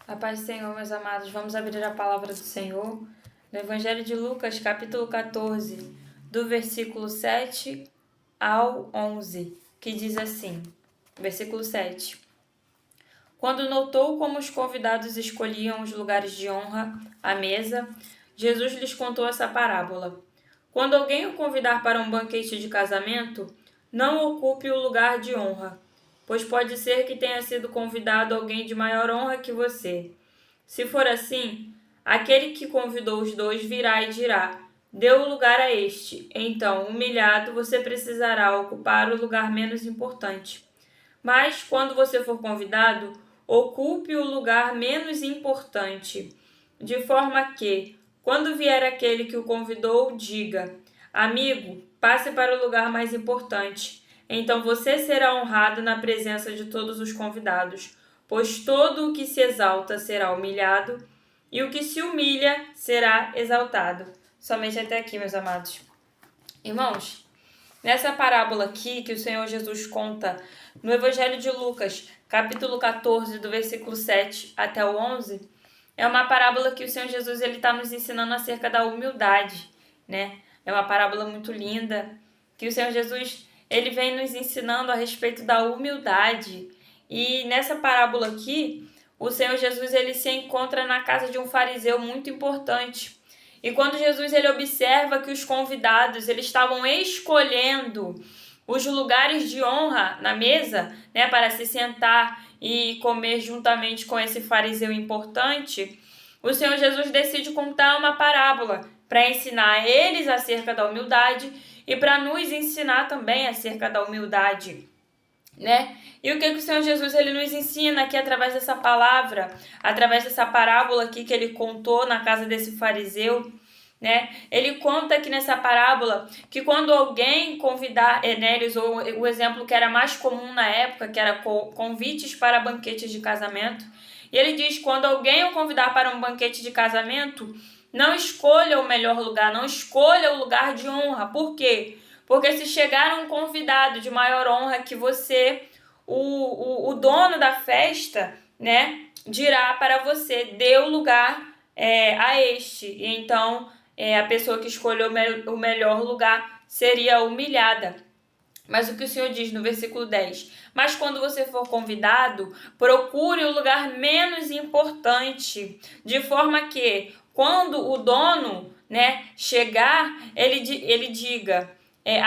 A paz do Senhor, meus amados, vamos abrir a palavra do Senhor no Evangelho de Lucas, capítulo 14, do versículo 7 ao 11, que diz assim, versículo 7. Quando notou como os convidados escolhiam os lugares de honra à mesa, Jesus lhes contou essa parábola. Quando alguém o convidar para um banquete de casamento, não ocupe o lugar de honra, pois pode ser que tenha sido convidado alguém de maior honra que você. Se for assim, aquele que convidou os dois virá e dirá: dê o lugar a este. Então, humilhado, você precisará ocupar o lugar menos importante. Mas, quando você for convidado, ocupe o lugar menos importante, de forma que, quando vier aquele que o convidou, diga: amigo, passe para o lugar mais importante. Então você será honrado na presença de todos os convidados, pois todo o que se exalta será humilhado, e o que se humilha será exaltado. Somente até aqui, meus amados. Irmãos, nessa parábola aqui que o Senhor Jesus conta no Evangelho de Lucas, capítulo 14, do versículo 7 até o 11, é uma parábola que o Senhor Jesus está nos ensinando acerca da humildade, né? É uma parábola muito linda, que o Senhor Jesus ele vem nos ensinando a respeito da humildade. E nessa parábola aqui, o Senhor Jesus ele se encontra na casa de um fariseu muito importante. E quando Jesus ele observa que os convidados eles estavam escolhendo os lugares de honra na mesa, né, para se sentar e comer juntamente com esse fariseu importante, o Senhor Jesus decide contar uma parábola para ensinar eles acerca da humildade e para nos ensinar também acerca da humildade, né? E o que o Senhor Jesus ele nos ensina aqui através dessa palavra, através dessa parábola aqui que ele contou na casa desse fariseu, né? Ele conta aqui nessa parábola que quando alguém convidar, né, ele usou o exemplo que era mais comum na época, que era convites para banquetes de casamento. E ele diz: quando alguém o convidar para um banquete de casamento, não escolha o melhor lugar, não escolha o lugar de honra. Por quê? Porque se chegar um convidado de maior honra que você, o dono da festa, né, dirá para você: dê o lugar a este. E então a pessoa que escolheu o melhor lugar seria humilhada. Mas o que o Senhor diz no versículo 10? Mas quando você for convidado, procure o lugar menos importante, de forma que, quando o dono, né, chegar, ele diga: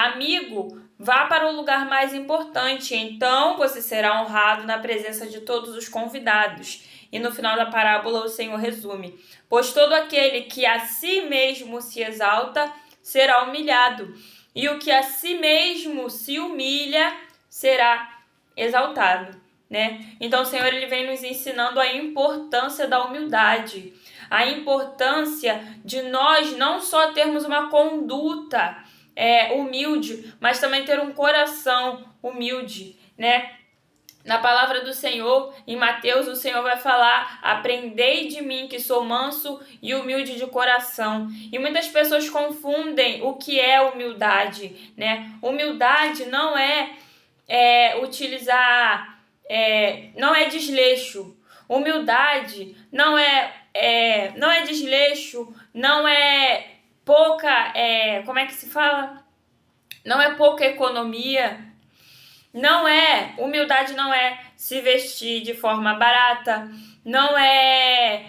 amigo, vá para o lugar mais importante, então você será honrado na presença de todos os convidados. E no final da parábola o Senhor resume: pois todo aquele que a si mesmo se exalta será humilhado, e o que a si mesmo se humilha será exaltado, né? Então o Senhor ele vem nos ensinando a importância da humildade, a importância de nós não só termos uma conduta humilde, mas também ter um coração humilde, né? Na palavra do Senhor, em Mateus, o Senhor vai falar: aprendei de mim que sou manso e humilde de coração. E muitas pessoas confundem o que é humildade, né? Humildade não é utilizar, não é desleixo. Humildade não é desleixo, não é pouca, como é que se fala? Não é pouca economia. Humildade não é se vestir de forma barata, não é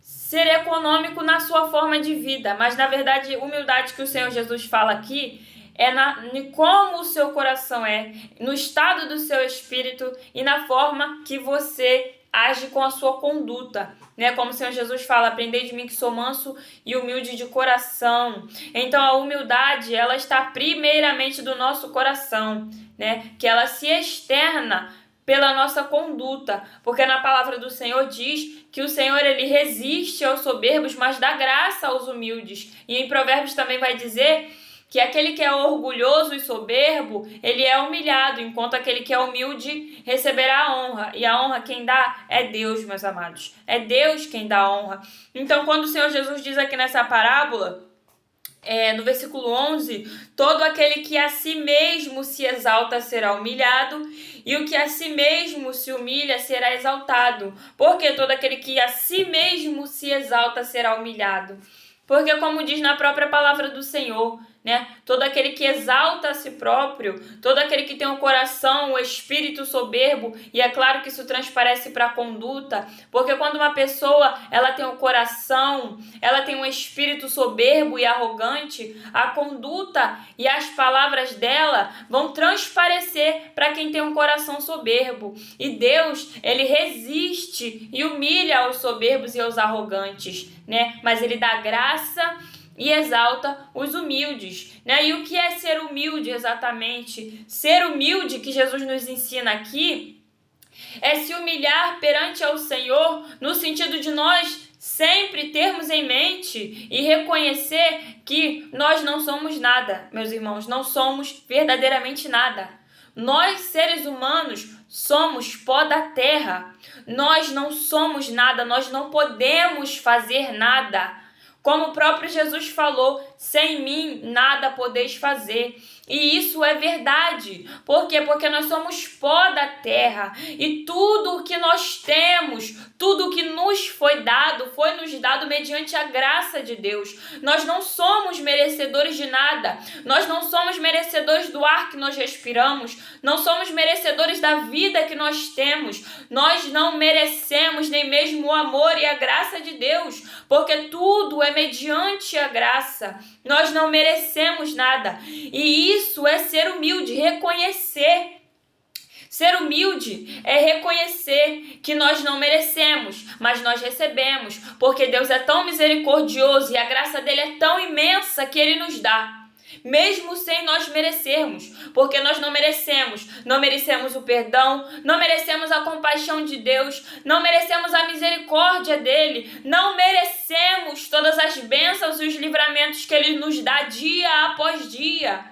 ser econômico na sua forma de vida, mas na verdade humildade que o Senhor Jesus fala aqui é em como o seu coração é, no estado do seu espírito e na forma que você age com a sua conduta, né? Como o Senhor Jesus fala: aprendei de mim que sou manso e humilde de coração. Então a humildade, ela está primeiramente do nosso coração, né? Que ela se externa pela nossa conduta, porque na palavra do Senhor diz que o Senhor ele resiste aos soberbos, mas dá graça aos humildes. E em Provérbios também vai dizer que aquele que é orgulhoso e soberbo, ele é humilhado, enquanto aquele que é humilde receberá a honra. E a honra quem dá é Deus, meus amados. É Deus quem dá a honra. Então, quando o Senhor Jesus diz aqui nessa parábola no versículo 11, todo aquele que a si mesmo se exalta será humilhado, e o que a si mesmo se humilha será exaltado. Porque todo aquele que a si mesmo se exalta será humilhado. Porque, como diz na própria palavra do Senhor, né? Todo aquele que exalta a si próprio, todo aquele que tem o coração, o espírito soberbo, e é claro que isso transparece para a conduta, porque quando uma pessoa ela tem o coração, ela tem um espírito soberbo e arrogante, a conduta e as palavras dela vão transparecer para quem tem um coração soberbo. E Deus, ele resiste e humilha aos soberbos e aos arrogantes, né? Mas ele dá graça e exalta os humildes, né? E o que é ser humilde exatamente? Ser humilde, que Jesus nos ensina aqui, é se humilhar perante ao Senhor, no sentido de nós sempre termos em mente e reconhecer que nós não somos nada, meus irmãos, não somos verdadeiramente nada. Nós, seres humanos, somos pó da terra. Nós não somos nada, nós não podemos fazer nada. Como o próprio Jesus falou, sem mim nada podeis fazer. E isso é verdade. Por quê? Porque nós somos pó da terra. E tudo o que nós temos, tudo o que nos foi nos dado mediante a graça de Deus. Nós não somos merecedores de nada. Nós não somos merecedores do ar que nós respiramos. Não somos merecedores da vida que nós temos. Nós não merecemos nem mesmo o amor e a graça de Deus. Porque tudo é mediante a graça. Nós não merecemos nada. E isso é ser humilde, reconhecer. Ser humilde é reconhecer que nós não merecemos, mas nós recebemos, porque Deus é tão misericordioso e a graça dele é tão imensa que ele nos dá. Mesmo sem nós merecermos, porque nós não merecemos o perdão, não merecemos a compaixão de Deus, não merecemos a misericórdia dele, não merecemos todas as bênçãos e os livramentos que ele nos dá dia após dia.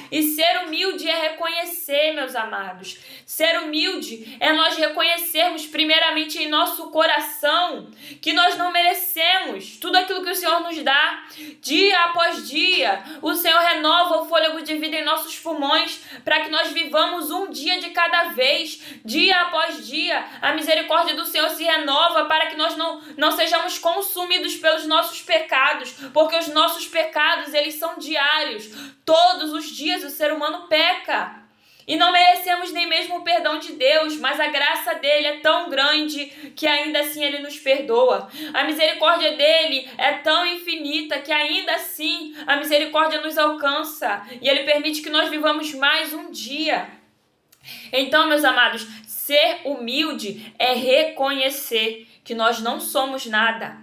E ser humilde é reconhecer, meus amados. Ser humilde é nós reconhecermos primeiramente em nosso coração que nós não merecemos tudo aquilo que o Senhor nos dá. Dia após dia, o Senhor renova o fôlego de vida em nossos pulmões para que nós vivamos um dia de cada vez. Dia após dia, a misericórdia do Senhor se renova para que nós não sejamos consumidos pelos nossos pecados, porque os nossos pecados, eles são diários. Todos os dias o ser humano peca e não merecemos nem mesmo o perdão de Deus, mas a graça dele é tão grande que ainda assim ele nos perdoa. A misericórdia dele é tão infinita que ainda assim a misericórdia nos alcança e ele permite que nós vivamos mais um dia. Então, meus amados, ser humilde é reconhecer que nós não somos nada,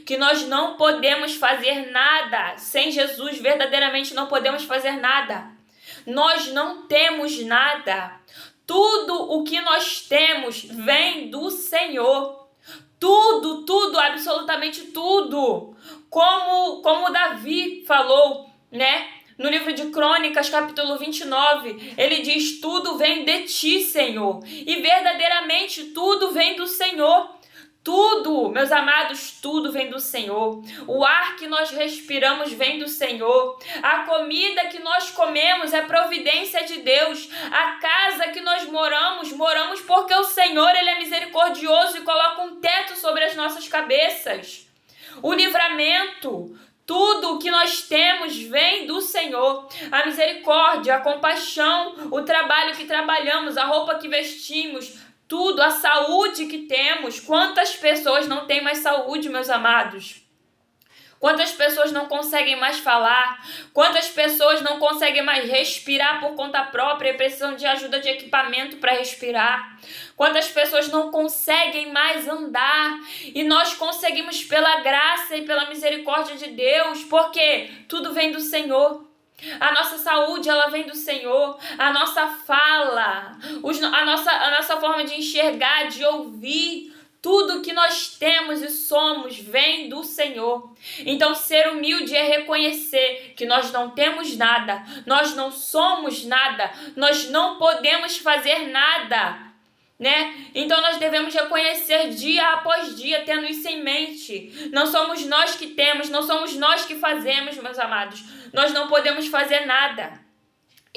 que nós não podemos fazer nada. Sem Jesus, verdadeiramente não podemos fazer nada. Nós não temos nada. Tudo o que nós temos vem do Senhor. Tudo, absolutamente tudo. Como Davi falou, né? No livro de Crônicas, capítulo 29, ele diz: tudo vem de ti, Senhor. E verdadeiramente tudo vem do Senhor. Tudo, meus amados, tudo vem do Senhor. O ar que nós respiramos vem do Senhor. A comida que nós comemos é providência de Deus. A casa que nós moramos porque o Senhor, ele é misericordioso e coloca um teto sobre as nossas cabeças. O livramento, tudo o que nós temos vem do Senhor. A misericórdia, a compaixão, o trabalho que trabalhamos, a roupa que vestimos, tudo, a saúde que temos. Quantas pessoas não têm mais saúde, meus amados? Quantas pessoas não conseguem mais falar? Quantas pessoas não conseguem mais respirar por conta própria e precisam de ajuda de equipamento para respirar? Quantas pessoas não conseguem mais andar? E nós conseguimos pela graça e pela misericórdia de Deus, porque tudo vem do Senhor. A nossa saúde, ela vem do Senhor. A nossa fala, a nossa forma de enxergar, de ouvir, tudo que nós temos e somos vem do Senhor. Então, ser humilde é reconhecer que nós não temos nada, nós não somos nada, nós não podemos fazer nada. né? Então nós devemos reconhecer dia após dia, tendo isso em mente. Não somos nós que temos, não somos nós que fazemos, meus amados. Nós não podemos fazer nada.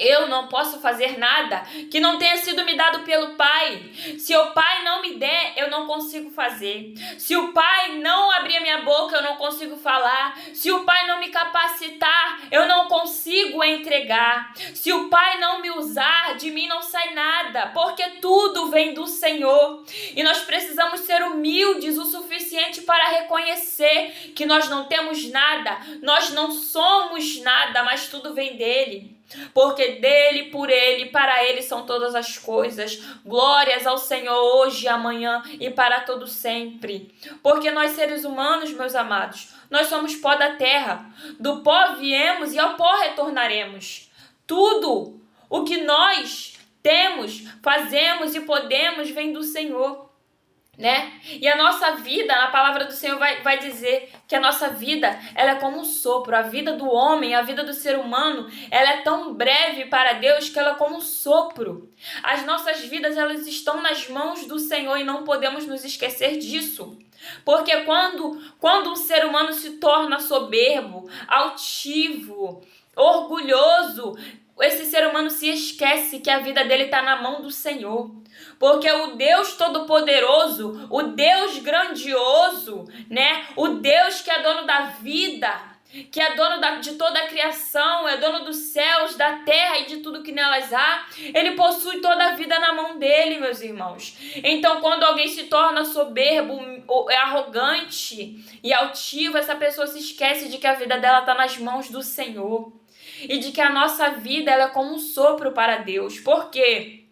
Eu não posso fazer nada que não tenha sido me dado pelo Pai. Se o Pai não me der, eu não consigo fazer. Se o Pai não abrir a minha boca, eu não consigo falar. Se o Pai não me capacitar, eu não consigo entregar. Se o Pai não me usar, de mim não sai nada, porque tudo vem do Senhor. E nós precisamos ser humildes o suficiente para reconhecer que nós não temos nada, nós não somos nada, mas tudo vem dele. Porque dele, por ele, para ele são todas as coisas. Glórias ao Senhor hoje, amanhã e para todo sempre. Porque nós seres humanos, meus amados, nós somos pó da terra. Do pó viemos e ao pó retornaremos. Tudo o que nós temos, fazemos e podemos vem do Senhor, né? E a nossa vida, na palavra do Senhor vai dizer que a nossa vida, ela é como um sopro. A vida do homem, a vida do ser humano, ela é tão breve para Deus que ela é como um sopro. As nossas vidas, elas estão nas mãos do Senhor e não podemos nos esquecer disso. Porque quando um ser humano se torna soberbo, altivo, orgulhoso, esse ser humano se esquece que a vida dele está na mão do Senhor. Porque o Deus Todo-Poderoso, o Deus grandioso, né? O Deus que é dono da vida, que é dono de toda a criação, é dono dos céus, da terra e de tudo que nelas há, ele possui toda a vida na mão dele, meus irmãos. Então, quando alguém se torna soberbo, arrogante e altivo, essa pessoa se esquece de que a vida dela está nas mãos do Senhor. E de que a nossa vida ela é como um sopro para Deus. Por quê?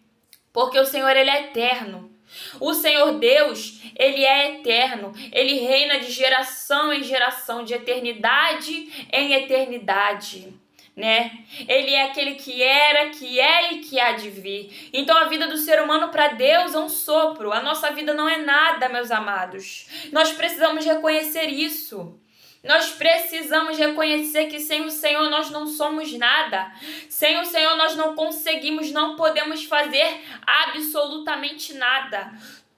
Porque o Senhor, ele é eterno. O Senhor Deus, ele é eterno. Ele reina de geração em geração, de eternidade em eternidade, né? Ele é aquele que era, que é e que há de vir. Então a vida do ser humano para Deus é um sopro. A nossa vida não é nada, meus amados. Nós precisamos reconhecer isso. Nós precisamos reconhecer que sem o Senhor nós não somos nada. Sem o Senhor nós não conseguimos, não podemos fazer absolutamente nada.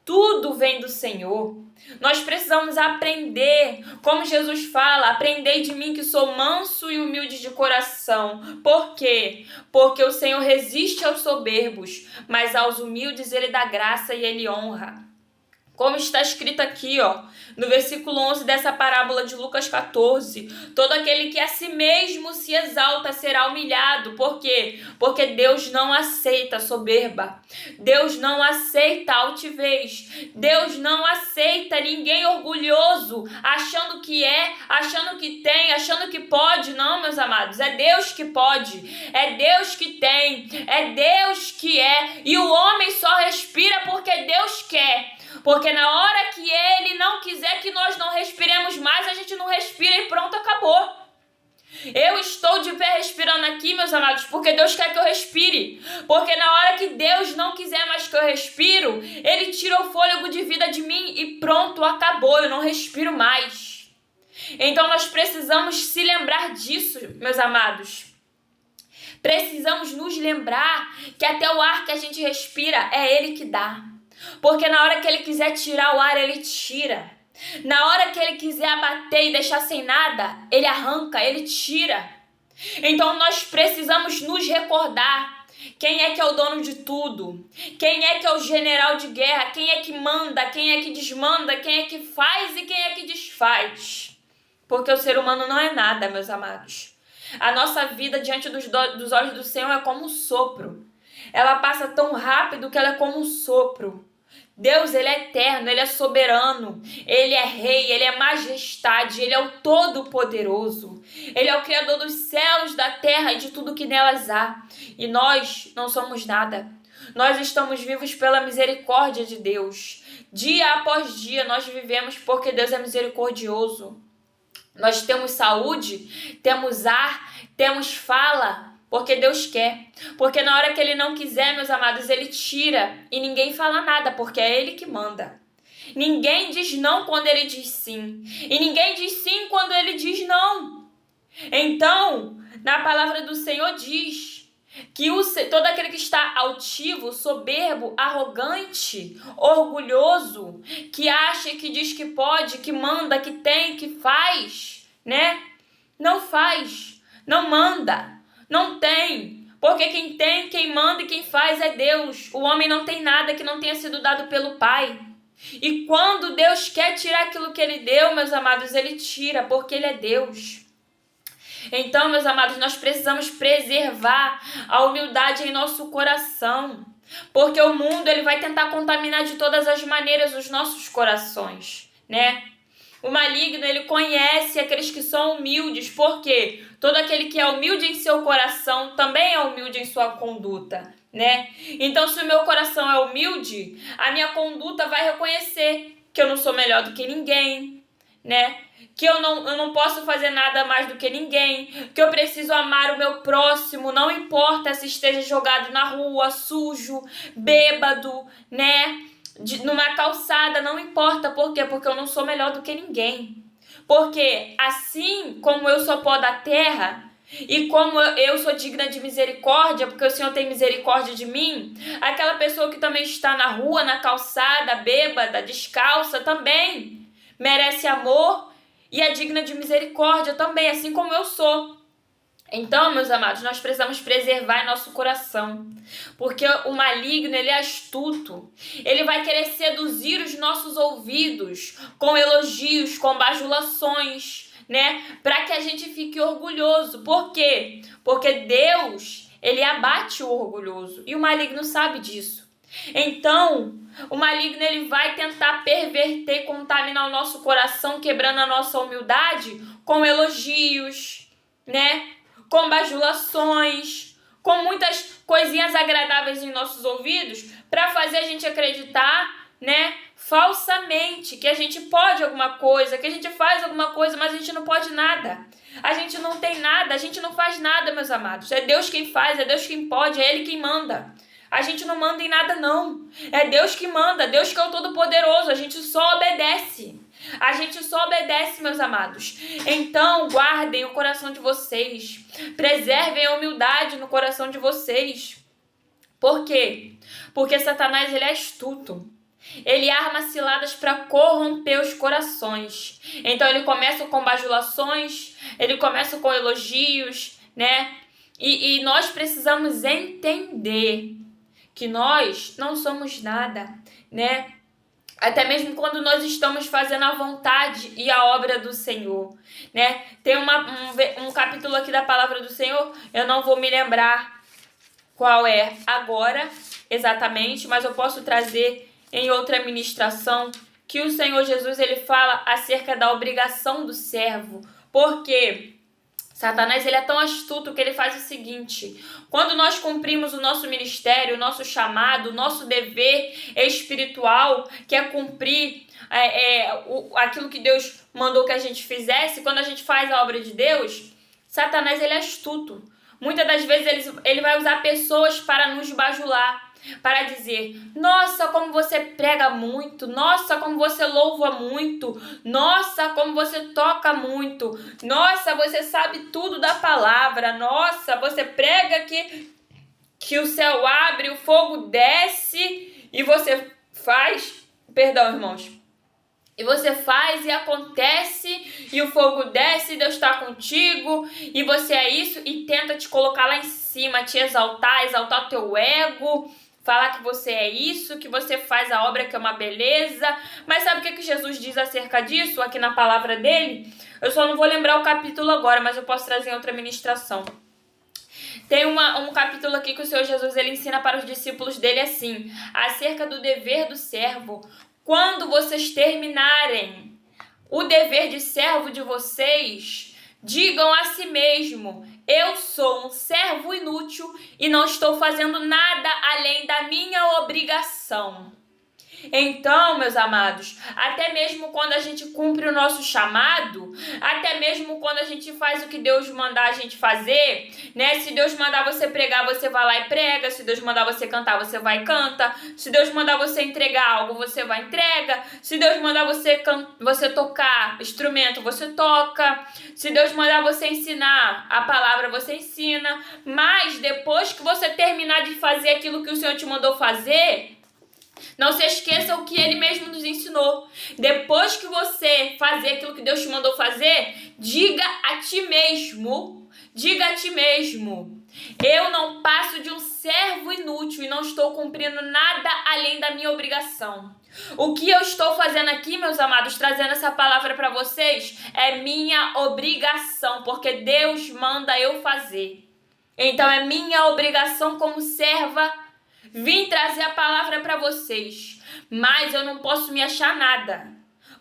Tudo vem do Senhor. Nós precisamos aprender, como Jesus fala, aprendei de mim que sou manso e humilde de coração. Por quê? Porque o Senhor resiste aos soberbos, mas aos humildes ele dá graça e ele honra. Como está escrito aqui, ó, no versículo 11 dessa parábola de Lucas 14. Todo aquele que a si mesmo se exalta será humilhado. Por quê? Porque Deus não aceita soberba. Deus não aceita altivez. Deus não aceita ninguém orgulhoso, achando que é, achando que tem, achando que pode. Não, meus amados, é Deus que pode. É Deus que tem. É Deus que é. E o homem só respira porque Deus quer. Porque na hora que ele não quiser que nós não respiremos mais, a gente não respira e pronto, acabou. Eu estou de pé respirando aqui, meus amados, porque Deus quer que eu respire. Porque na hora que Deus não quiser mais que eu respiro, ele tira o fôlego de vida de mim e pronto, acabou, eu não respiro mais. Então nós precisamos se lembrar disso, meus amados. Precisamos nos lembrar que até o ar que a gente respira é ele que dá. Porque na hora que ele quiser tirar o ar, ele tira. Na hora que ele quiser abater e deixar sem nada, ele arranca, ele tira. Então nós precisamos nos recordar quem é que é o dono de tudo, quem é que é o general de guerra, quem é que manda, quem é que desmanda, quem é que faz e quem é que desfaz. Porque o ser humano não é nada, meus amados. A nossa vida diante dos olhos do Senhor é como um sopro. Ela passa tão rápido que ela é como um sopro. Deus, ele é eterno, ele é soberano, ele é rei, ele é majestade, ele é o todo-poderoso. Ele é o criador dos céus, da terra e de tudo que nelas há. E nós não somos nada. Nós estamos vivos pela misericórdia de Deus. Dia após dia nós vivemos porque Deus é misericordioso. Nós temos saúde, temos ar, temos fala, porque Deus quer. Porque na hora que ele não quiser, meus amados, ele tira. E ninguém fala nada, porque é ele que manda. Ninguém diz não quando ele diz sim. E ninguém diz sim quando ele diz não. Então, na palavra do Senhor diz que todo aquele que está altivo, soberbo, arrogante, orgulhoso, que acha, que diz que pode, que manda, que tem, que faz, né? Não faz, não manda, não tem. Porque quem tem, quem manda e quem faz é Deus. O homem não tem nada que não tenha sido dado pelo Pai. E quando Deus quer tirar aquilo que Ele deu, meus amados, Ele tira, porque Ele é Deus. Então, meus amados, nós precisamos preservar a humildade em nosso coração, porque o mundo ele vai tentar contaminar de todas as maneiras os nossos corações, né? O maligno, ele conhece aqueles que são humildes, porque todo aquele que é humilde em seu coração também é humilde em sua conduta, né? Então, se o meu coração é humilde, a minha conduta vai reconhecer que eu não sou melhor do que ninguém, né? Que eu não posso fazer nada mais do que ninguém, que eu preciso amar o meu próximo, não importa se esteja jogado na rua, sujo, bêbado, né? Numa calçada, não importa. Por quê? Porque eu não sou melhor do que ninguém. Porque assim como eu sou pó da terra, e como eu sou digna de misericórdia, porque o Senhor tem misericórdia de mim, aquela pessoa que também está na rua, na calçada, bêbada, descalça, também merece amor e é digna de misericórdia também, assim como eu sou. Então, meus amados, nós precisamos preservar nosso coração, porque o maligno, ele é astuto, ele vai querer seduzir os nossos ouvidos com elogios, com bajulações, né, para que a gente fique orgulhoso. Por quê? Porque Deus, ele abate o orgulhoso, e o maligno sabe disso. Então, o maligno ele vai tentar perverter, contaminar o nosso coração, quebrando a nossa humildade com elogios, né? Com bajulações, com muitas coisinhas agradáveis em nossos ouvidos, para fazer a gente acreditar, né, falsamente, que a gente pode alguma coisa, que a gente faz alguma coisa, mas a gente não pode nada. A gente não tem nada, a gente não faz nada, meus amados. É Deus quem faz, é Deus quem pode, é Ele quem manda. A gente não manda em nada, não. É Deus que manda, Deus que é o Todo-Poderoso. A gente só obedece. A gente só obedece, meus amados. Então, guardem o coração de vocês. Preservem a humildade no coração de vocês. Por quê? Porque Satanás, ele é astuto. Ele arma ciladas para corromper os corações. Então, ele começa com bajulações, ele começa com elogios, né? E nós precisamos entender que nós não somos nada, né? Até mesmo quando nós estamos fazendo a vontade e a obra do Senhor, né? Tem um capítulo aqui da palavra do Senhor, eu não vou me lembrar qual é agora exatamente, mas eu posso trazer em outra ministração, que o Senhor Jesus ele fala acerca da obrigação do servo. Porque Satanás ele é tão astuto que ele faz o seguinte: quando nós cumprimos o nosso ministério, o nosso chamado, o nosso dever espiritual, que é cumprir aquilo que Deus mandou que a gente fizesse, quando a gente faz a obra de Deus, Satanás ele é astuto. Muitas das vezes ele vai usar pessoas para nos bajular, para dizer: nossa, como você prega muito, nossa, como você louva muito, nossa, como você toca muito, nossa, você sabe tudo da palavra, nossa, você prega que o céu abre, o fogo desce e você faz, perdão, irmãos, e você faz e acontece, e o fogo desce, e Deus está contigo, e você é isso, e tenta te colocar lá em cima, te exaltar o teu ego, falar que você é isso, que você faz a obra que é uma beleza. Mas sabe o que Jesus diz acerca disso, aqui na palavra dele? Eu só não vou lembrar o capítulo agora, mas eu posso trazer em outra ministração. Tem um capítulo aqui que o Senhor Jesus ele ensina para os discípulos dele assim, acerca do dever do servo. Quando vocês terminarem o dever de servo de vocês, digam a si mesmo: eu sou um servo inútil e não estou fazendo nada além da minha obrigação. Então, meus amados, até mesmo quando a gente cumpre o nosso chamado, até mesmo quando a gente faz o que Deus mandar a gente fazer, né? Se Deus mandar você pregar, você vai lá e prega. Se Deus mandar você cantar, você vai e canta. Se Deus mandar você entregar algo, você vai e entrega. Se Deus mandar você tocar instrumento, você toca. Se Deus mandar você ensinar a palavra, você ensina. Mas depois que você terminar de fazer aquilo que o Senhor te mandou fazer, não se esqueça o que Ele mesmo nos ensinou. Depois que você fazer aquilo que Deus te mandou fazer, diga a ti mesmo, eu não passo de um servo inútil e não estou cumprindo nada além da minha obrigação. O que eu estou fazendo aqui, meus amados, trazendo essa palavra para vocês, é minha obrigação, porque Deus manda eu fazer. Então é minha obrigação como serva vim trazer a palavra para vocês, mas eu não posso me achar nada,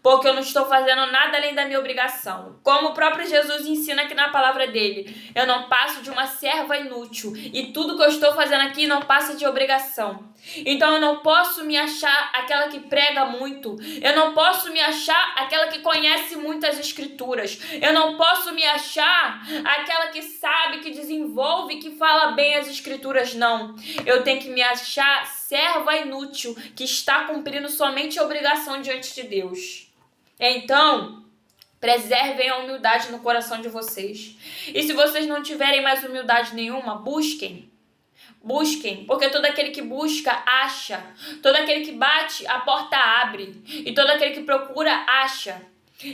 porque eu não estou fazendo nada além da minha obrigação. Como o próprio Jesus ensina aqui na palavra dele, eu não passo de uma serva inútil, e tudo que eu estou fazendo aqui não passa de obrigação. Então eu não posso me achar aquela que prega muito, eu não posso me achar aquela que conhece muitas escrituras, eu não posso me achar aquela que sabe, que desenvolve, que fala bem as escrituras, não. Eu tenho que me achar serva inútil, que está cumprindo somente a obrigação diante de Deus. Então, preservem a humildade no coração de vocês. E se vocês não tiverem mais humildade nenhuma, busquem, porque todo aquele que busca, acha. Todo aquele que bate, a porta abre. E todo aquele que procura, acha.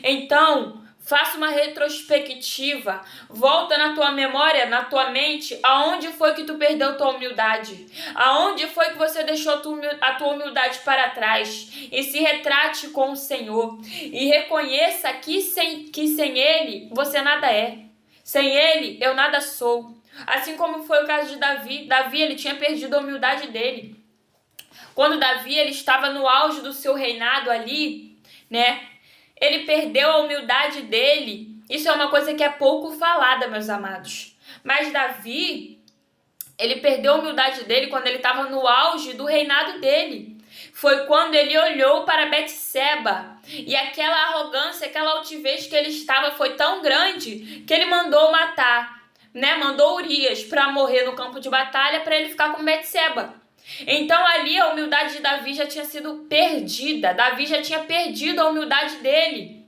Então, faça uma retrospectiva. Volta na tua memória, na tua mente, aonde foi que tu perdeu tua humildade. Aonde foi que você deixou a tua humildade para trás. E se retrate com o Senhor. E reconheça que sem Ele, você nada é. Sem Ele, eu nada sou. Assim como foi o caso de Davi. Davi, ele tinha perdido a humildade dele. Quando Davi, ele estava no auge do seu reinado ali, né? Ele perdeu a humildade dele. Isso é uma coisa que é pouco falada, meus amados. Mas Davi, ele perdeu a humildade dele quando ele estava no auge do reinado dele. Foi quando ele olhou para Betseba. E aquela arrogância, aquela altivez que ele estava foi tão grande que ele mandou matar, né? Mandou Urias para morrer no campo de batalha para ele ficar com Betseba. Então ali a humildade de Davi já tinha sido perdida. Davi já tinha perdido a humildade dele.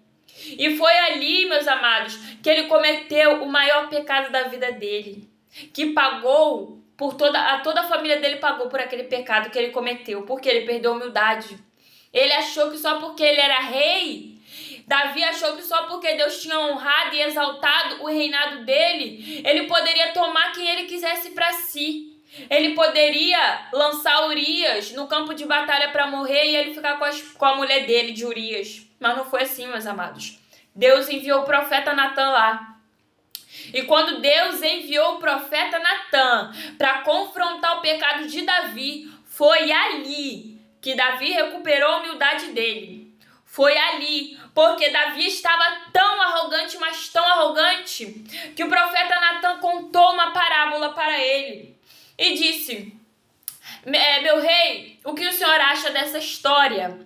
E foi ali, meus amados, que ele cometeu o maior pecado da vida dele. Que pagou por toda a família dele pagou por aquele pecado que ele cometeu. Porque ele perdeu a humildade. Ele achou que só porque ele era rei, Davi achou que só porque Deus tinha honrado e exaltado o reinado dele, ele poderia tomar quem ele quisesse para si. Ele poderia lançar Urias no campo de batalha para morrer e ele ficar com a mulher dele, de Urias. Mas não foi assim, meus amados. Deus enviou o profeta Natan lá. E quando Deus enviou o profeta Natan para confrontar o pecado de Davi, foi ali que Davi recuperou a humildade dele. Foi ali, porque Davi estava tão arrogante, mas tão arrogante, que o profeta Natan contou uma parábola para ele. E disse: meu rei, o que o senhor acha dessa história?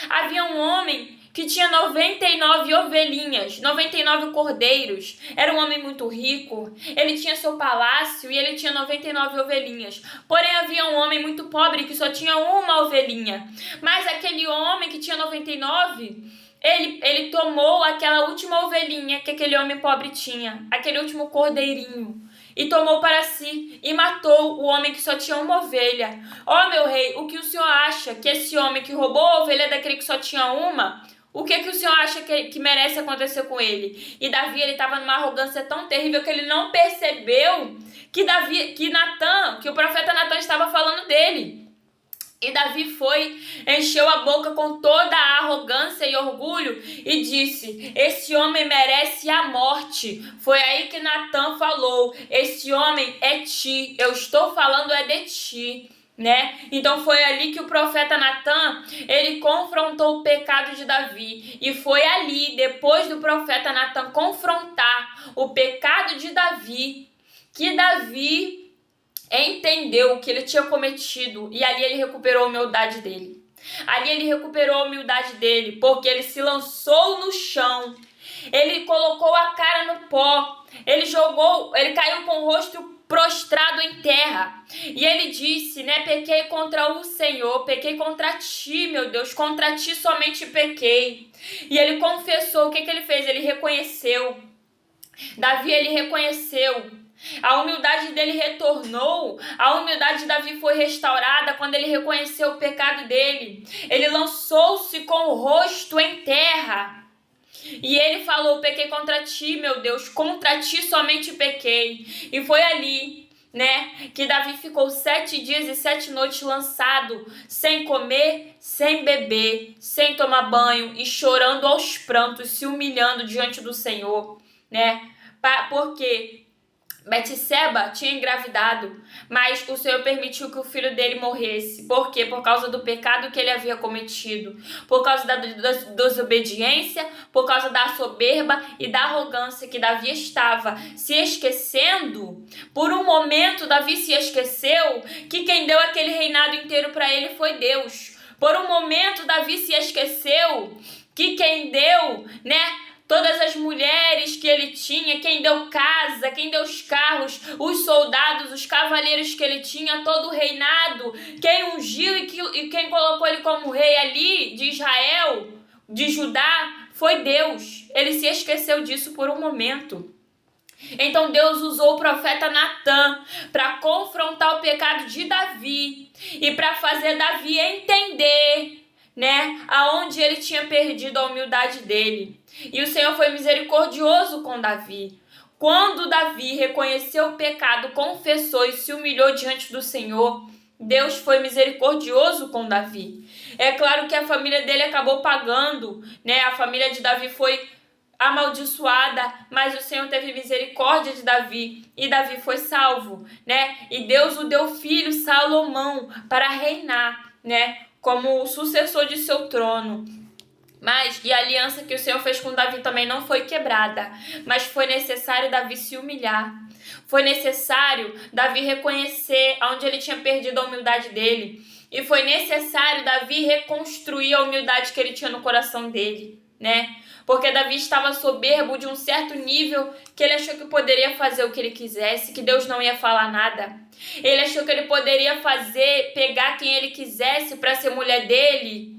Havia um homem que tinha 99 ovelhinhas, 99 cordeiros. Era um homem muito rico. Ele tinha seu palácio e ele tinha 99 ovelhinhas. Porém, havia um homem muito pobre que só tinha uma ovelhinha. Mas aquele homem que tinha 99, ele tomou aquela última ovelhinha que aquele homem pobre tinha, aquele último cordeirinho, e tomou para si e matou o homem que só tinha uma ovelha. Ó, meu rei, o que o senhor acha que esse homem que roubou a ovelha daquele que só tinha uma, o que o senhor acha que merece acontecer com ele? E Davi, ele estava numa arrogância tão terrível que ele não percebeu que o profeta Natan estava falando dele. E Davi foi, encheu a boca com toda a arrogância e orgulho e disse: esse homem merece a morte. Foi aí que Natan falou: esse homem é ti, eu estou falando é de ti, né? Então foi ali que o profeta Natan, ele confrontou o pecado de Davi. E foi ali, depois do profeta Natan confrontar o pecado de Davi, que Davi entendeu o que ele tinha cometido, e ali ele recuperou a humildade dele. Ali ele recuperou a humildade dele, porque ele se lançou no chão. Ele colocou a cara no pó. Ele caiu com o rosto prostrado em terra. E ele disse, né? Pequei contra o Senhor, pequei contra ti, meu Deus, contra ti somente pequei. E ele confessou. O que ele fez? Ele reconheceu. Davi, ele reconheceu. A humildade dele retornou, a humildade de Davi foi restaurada quando ele reconheceu o pecado dele. Ele lançou-se com o rosto em terra. E ele falou, pequei contra ti, meu Deus, contra ti somente pequei. E foi ali, né, que Davi ficou 7 dias e 7 noites lançado, sem comer, sem beber, sem tomar banho e chorando aos prantos, se humilhando diante do Senhor, né? Porque Betseba tinha engravidado, mas o Senhor permitiu que o filho dele morresse. Por quê? Por causa do pecado que ele havia cometido, por causa da desobediência, por causa da soberba e da arrogância que Davi estava se esquecendo. Por um momento, Davi se esqueceu que quem deu aquele reinado inteiro para ele foi Deus. Por um momento, Davi se esqueceu que quem deu, né, todas as mulheres que ele tinha, quem deu casa, quem deu os carros, os soldados, os cavaleiros que ele tinha, todo o reinado, quem ungiu e quem colocou ele como rei ali de Israel, de Judá, foi Deus. Ele se esqueceu disso por um momento. Então Deus usou o profeta Natã para confrontar o pecado de Davi e para fazer Davi entender, né, aonde ele tinha perdido a humildade dele. E o Senhor foi misericordioso com Davi. Quando Davi reconheceu o pecado, confessou e se humilhou diante do Senhor, Deus foi misericordioso com Davi. É claro que a família dele acabou pagando, né? A família de Davi foi amaldiçoada, mas o Senhor teve misericórdia de Davi e Davi foi salvo, né? E Deus o deu filho Salomão para reinar, né, como o sucessor de seu trono. E a aliança que o Senhor fez com Davi também não foi quebrada, mas foi necessário Davi se humilhar. Foi necessário Davi reconhecer onde ele tinha perdido a humildade dele. E foi necessário Davi reconstruir a humildade que ele tinha no coração dele, né? Porque Davi estava soberbo de um certo nível que ele achou que poderia fazer o que ele quisesse, que Deus não ia falar nada. Ele achou que ele poderia pegar quem ele quisesse para ser mulher dele,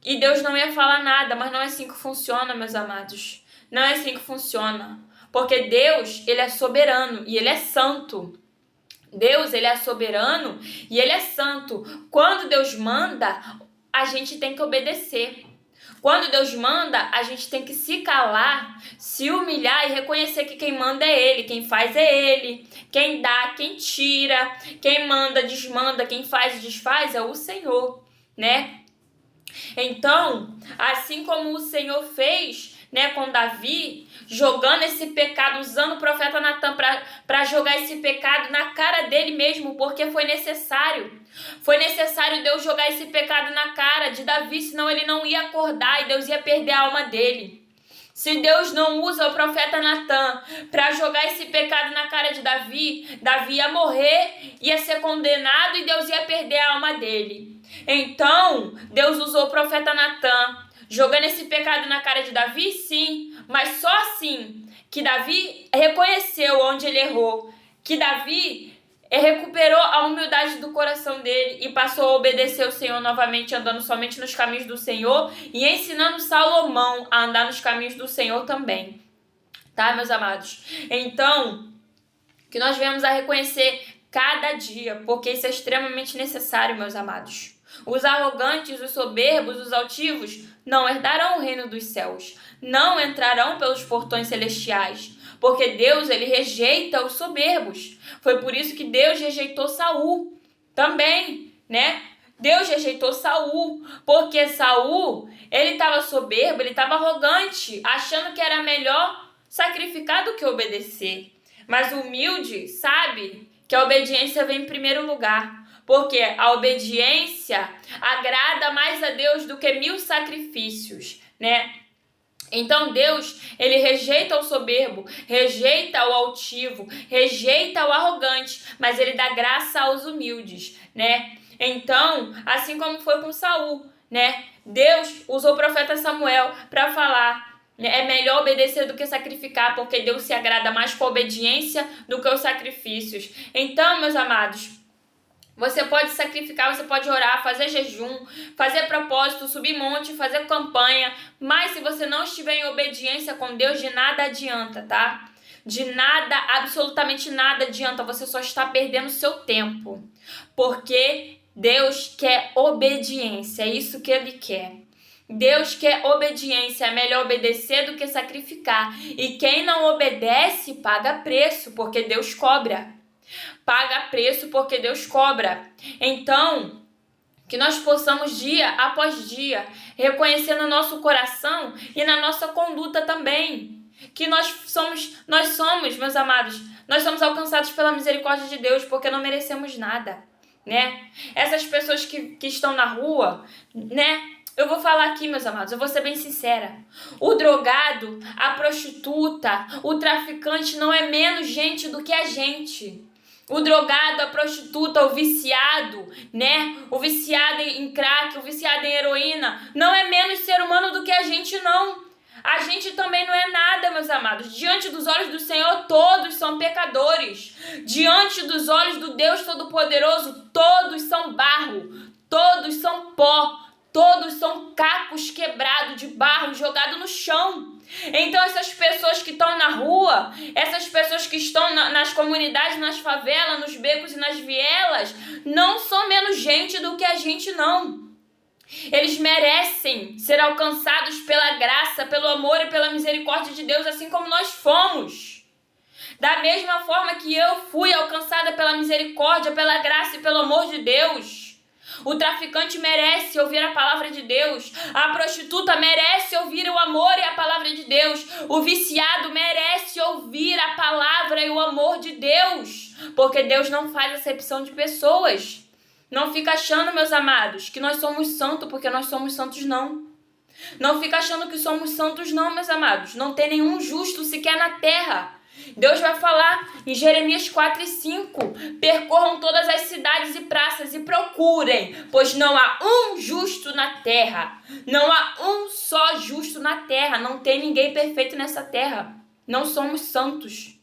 e Deus não ia falar nada, mas não é assim que funciona, meus amados. Não é assim que funciona. Porque Deus, ele é soberano e ele é santo. Deus, ele é soberano e ele é santo. Quando Deus manda, a gente tem que obedecer. Quando Deus manda, a gente tem que se calar, se humilhar e reconhecer que quem manda é Ele, quem faz é Ele, quem dá, quem tira, quem manda, desmanda, quem faz e desfaz é o Senhor, né? Então, assim como o Senhor fez, né, com Davi, jogando esse pecado, usando o profeta Natã para jogar esse pecado na cara dele mesmo, porque foi necessário. Foi necessário Deus jogar esse pecado na cara de Davi, senão ele não ia acordar e Deus ia perder a alma dele. Se Deus não usa o profeta Natã para jogar esse pecado na cara de Davi, Davi ia morrer, ia ser condenado e Deus ia perder a alma dele. Então, Deus usou o profeta Natã, jogando esse pecado na cara de Davi, sim, mas só assim que Davi reconheceu onde ele errou, que Davi recuperou a humildade do coração dele e passou a obedecer o Senhor novamente, andando somente nos caminhos do Senhor e ensinando Salomão a andar nos caminhos do Senhor também, tá, meus amados? Então, que nós venhamos a reconhecer cada dia, porque isso é extremamente necessário, meus amados. Os arrogantes, os soberbos, os altivos não herdarão o reino dos céus, não entrarão pelos portões celestiais, porque Deus, ele rejeita os soberbos. Foi por isso que Deus rejeitou Saul também, né? Deus rejeitou Saul, porque Saul, ele estava soberbo, ele estava arrogante, achando que era melhor sacrificar do que obedecer. Mas o humilde sabe que a obediência vem em primeiro lugar, porque a obediência agrada mais a Deus do que 1000 sacrifícios, né? Então Deus, ele rejeita o soberbo, rejeita o altivo, rejeita o arrogante, mas ele dá graça aos humildes, né? Então, assim como foi com Saul, né? Deus usou o profeta Samuel para falar, né? É melhor obedecer do que sacrificar, porque Deus se agrada mais com a obediência do que os sacrifícios. Então, meus amados, você pode sacrificar, você pode orar, fazer jejum, fazer propósito, subir monte, fazer campanha, mas se você não estiver em obediência com Deus, de nada adianta, tá? De nada, absolutamente nada adianta, você só está perdendo seu tempo, porque Deus quer obediência, é isso que Ele quer. Deus quer obediência, é melhor obedecer do que sacrificar, e quem não obedece paga preço, porque Deus cobra. Paga preço porque Deus cobra. Então, que nós possamos dia após dia reconhecer no nosso coração e na nossa conduta também que nós somos, meus amados, nós somos alcançados pela misericórdia de Deus porque não merecemos nada, né? Essas pessoas que estão na rua, né? Eu vou falar aqui, meus amados, eu vou ser bem sincera. O drogado, a prostituta, o traficante não é menos gente do que a gente. O drogado, a prostituta, o viciado, né? O viciado em crack, o viciado em heroína, não é menos ser humano do que a gente, não. A gente também não é nada, meus amados. Diante dos olhos do Senhor, todos são pecadores. Diante dos olhos do Deus Todo-Poderoso, todos são barro, todos são pó, todos são cacos quebrados de barro jogado no chão. Então essas pessoas que estão na rua, essas pessoas que estão nas comunidades, nas favelas, nos becos e nas vielas, não são menos gente do que a gente, não. Eles merecem ser alcançados pela graça, pelo amor e pela misericórdia de Deus, assim como nós fomos. Da mesma forma que eu fui alcançada pela misericórdia, pela graça e pelo amor de Deus. O traficante merece ouvir a palavra de Deus. A prostituta merece ouvir o amor e a palavra de Deus. O viciado merece ouvir a palavra e o amor de Deus. Porque Deus não faz acepção de pessoas. Não fica achando, meus amados, que nós somos santos, porque nós somos santos, não. Não fica achando que somos santos, não, meus amados. Não tem nenhum justo sequer na terra. Deus vai falar em Jeremias 4:5, percorram todas as cidades e praças e procurem, pois não há um justo na terra, não há um só justo na terra, não tem ninguém perfeito nessa terra, não somos santos.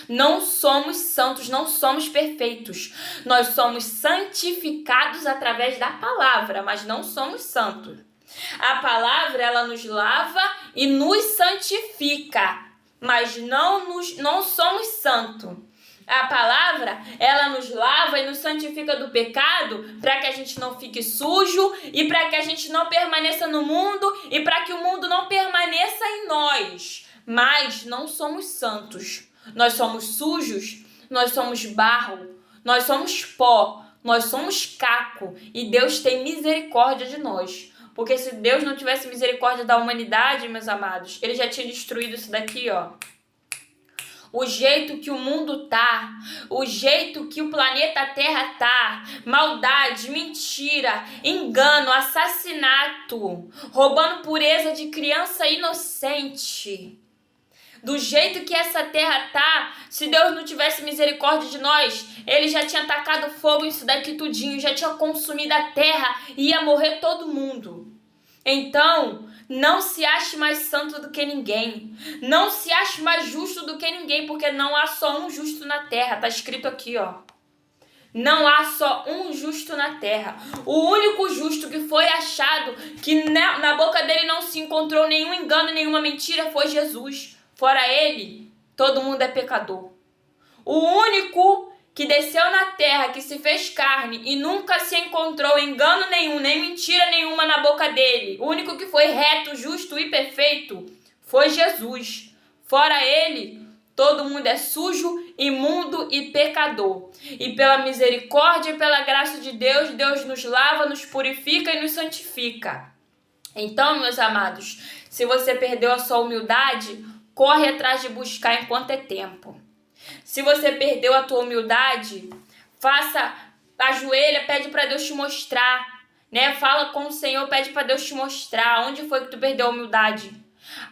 Não somos santos, não somos perfeitos. Nós somos santificados através da palavra, mas não somos santos. A palavra, ela nos lava e nos santifica, mas não somos santos. A palavra, ela nos lava e nos santifica do pecado para que a gente não fique sujo e para que a gente não permaneça no mundo e para que o mundo não permaneça em nós. Mas não somos santos. Nós somos sujos, nós somos barro, nós somos pó, nós somos caco e Deus tem misericórdia de nós. Porque se Deus não tivesse misericórdia da humanidade, meus amados, Ele já tinha destruído isso daqui, ó. O jeito que o mundo tá, o jeito que o planeta Terra tá, maldade, mentira, engano, assassinato, roubando pureza de criança inocente. Do jeito que essa terra tá, se Deus não tivesse misericórdia de nós, Ele já tinha tacado fogo nisso daqui tudinho, já tinha consumido a terra e ia morrer todo mundo. Então, não se ache mais santo do que ninguém. Não se ache mais justo do que ninguém, porque não há só um justo na terra. Tá escrito aqui, ó. Não há só um justo na terra. O único justo que foi achado, que na boca dele não se encontrou nenhum engano, nenhuma mentira, foi Jesus. Fora ele, todo mundo é pecador. O único que desceu na terra, que se fez carne e nunca se encontrou engano nenhum, nem mentira nenhuma na boca dele, o único que foi reto, justo e perfeito, foi Jesus. Fora ele, todo mundo é sujo, imundo e pecador. E pela misericórdia e pela graça de Deus, Deus nos lava, nos purifica e nos santifica. Então, meus amados, se você perdeu a sua humildade, corre atrás de buscar enquanto é tempo. Se você perdeu a tua humildade, ajoelha, pede para Deus te mostrar, né? Fala com o Senhor, pede para Deus te mostrar onde foi que tu perdeu a humildade.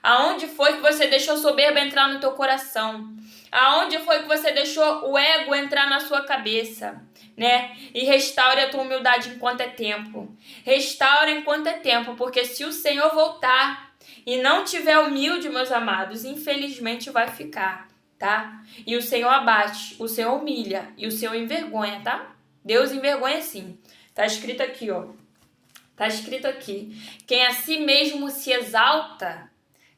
Aonde foi que você deixou soberba entrar no teu coração? Aonde foi que você deixou o ego entrar na sua cabeça, né? E restaure a tua humildade enquanto é tempo. Restaura enquanto é tempo, porque se o Senhor voltar e não tiver humilde, meus amados, infelizmente vai ficar, tá? E o Senhor abate, o Senhor humilha e o Senhor envergonha, tá? Deus envergonha sim. Tá escrito aqui, ó. Tá escrito aqui. Quem a si mesmo se exalta,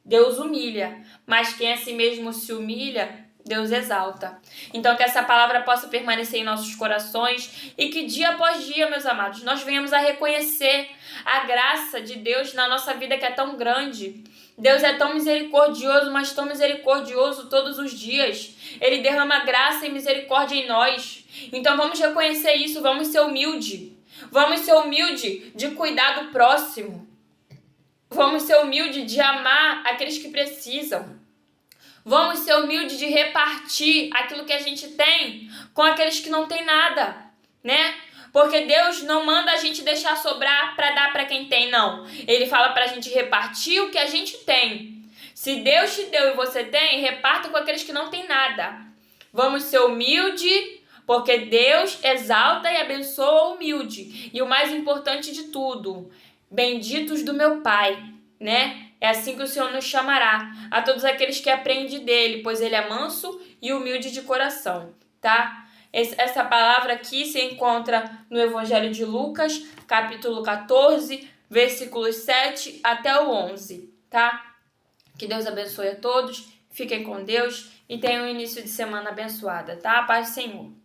Deus humilha. Mas quem a si mesmo se humilha, Deus exalta. Então que essa palavra possa permanecer em nossos corações e que dia após dia, meus amados, nós venhamos a reconhecer a graça de Deus na nossa vida, que é tão grande. Deus é tão misericordioso, mas tão misericordioso todos os dias. Ele derrama graça e misericórdia em nós. Então vamos reconhecer isso, vamos ser humildes. Vamos ser humildes de cuidar do próximo. Vamos ser humildes de amar aqueles que precisam. Vamos ser humildes de repartir aquilo que a gente tem com aqueles que não têm nada, né? Porque Deus não manda a gente deixar sobrar para dar para quem tem, não. Ele fala para a gente repartir o que a gente tem. Se Deus te deu e você tem, reparta com aqueles que não têm nada. Vamos ser humildes, porque Deus exalta e abençoa o humilde. E o mais importante de tudo, benditos do meu Pai, né? É assim que o Senhor nos chamará, a todos aqueles que aprendem dele, pois ele é manso e humilde de coração, tá? Essa palavra aqui se encontra no Evangelho de Lucas, capítulo 14, versículos 7 até o 11, tá? Que Deus abençoe a todos, fiquem com Deus e tenham um início de semana abençoada, tá? Paz do Senhor.